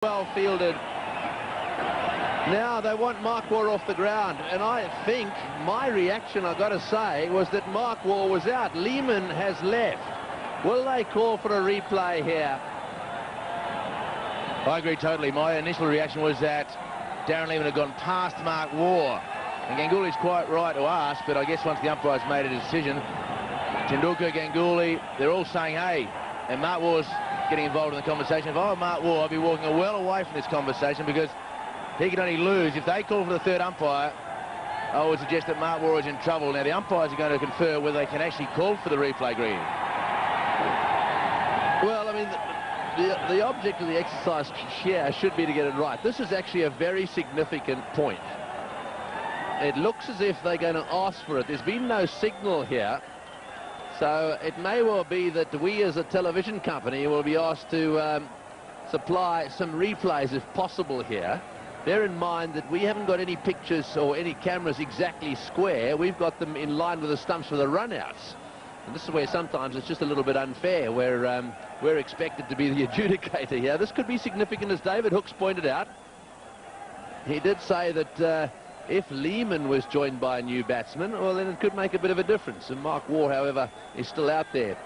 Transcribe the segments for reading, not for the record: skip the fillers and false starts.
Well fielded. Now they want Mark Waugh off the ground, and I think my reaction, I've got to say, was that Mark Waugh was out. Lehmann has left. Will they call for a replay here? I agree totally. My initial reaction was that Darren Lehmann had gone past Mark Waugh. And Ganguly's quite right to ask, but I guess once the umpires made a decision, Tendulkar, Ganguly, they're all saying, hey, and Mark Waugh's getting involved in the conversation. If I were Mark Waugh, I'd be walking well away from this conversation, because he can only lose. If they call for the third umpire, I would suggest that Mark Waugh is in trouble. Now, the umpires are going to confer whether they can actually call for the replay, Green. Well, I mean, the object of the exercise here should be to get it right. This is actually a very significant point. It looks as if they're going to ask for it. There's been no signal here. So it may well be that we as a television company will be asked to supply some replays if possible here. Bear in mind that we haven't got any pictures or any cameras exactly square. We've got them in line with the stumps for the runouts. And this is where sometimes it's just a little bit unfair, where we're expected to be the adjudicator here. This could be significant, as David Hooks pointed out. He did say that if Lehmann was joined by a new batsman, well, then it could make a bit of a difference. And Mark Waugh, however, is still out there.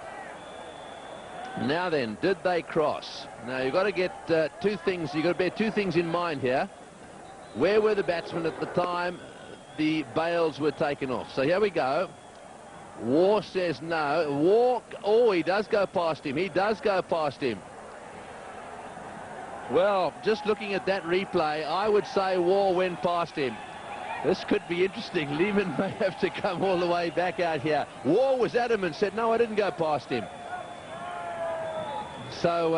Now then, did they cross? Now, you've got to get two things. You've got to bear two things in mind here. Where were the batsmen at the time the bails were taken off? So here we go. Waugh says no. Waugh, oh, he does go past him. He does go past him. Well, just looking at that replay, I would say Waugh went past him. This could be interesting. Lehmann may have to come all the way back out here. Waugh was adamant, said, no, I didn't go past him. So,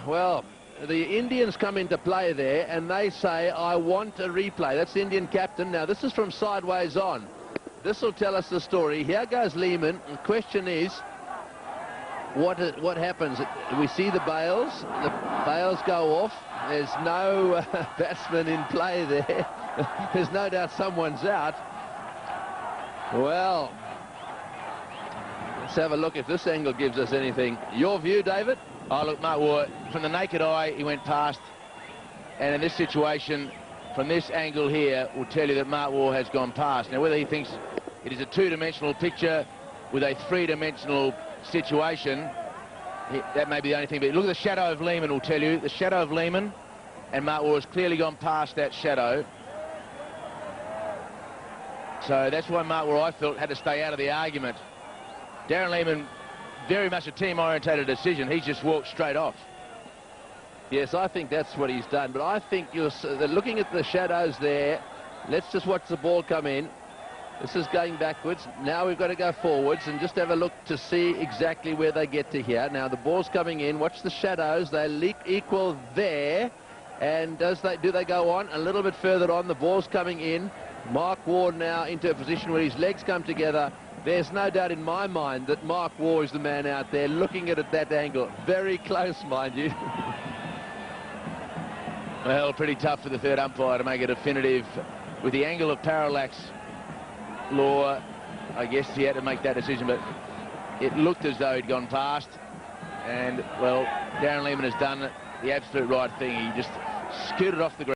well, the Indians come into play there, and they say, I want a replay. That's the Indian captain. Now, this is from sideways on. This will tell us the story. Here goes Lehmann. The question is, what happens? We see the bails. The bails go off. There's no batsman in play there. There's no doubt someone's out. Well, let's have a look if this angle gives us anything. Your view, David? Oh, look, Mark Waugh, from the naked eye, he went past. And in this situation, from this angle here, will tell you that Mark Waugh has gone past. Now, whether he thinks it is a two-dimensional picture with a three-dimensional situation, that may be the only thing. But look at the shadow of Lehmann, will tell you. The shadow of Lehmann, and Mark Waugh has clearly gone past that shadow. So that's why Mark Waugh, I felt, had to stay out of the argument. Darren Lehmann, very much a team-orientated decision. He's just walked straight off. Yes, I think that's what he's done. But I think you're looking at the shadows there. Let's just watch the ball come in. This is going backwards. Now we've got to go forwards and just have a look to see exactly where they get to here. Now the ball's coming in. Watch the shadows. They equal there. And do they go on? A little bit further on. The ball's coming in. Mark Waugh now into a position where his legs come together. There's no doubt in my mind that Mark Waugh is the man out there looking at it at that angle. Very close, mind you. Well, pretty tough for the third umpire to make a definitive. With the angle of parallax law, I guess he had to make that decision, but it looked as though he'd gone past. And, well, Darren Lehmann has done the absolute right thing. He just scooted off the ground.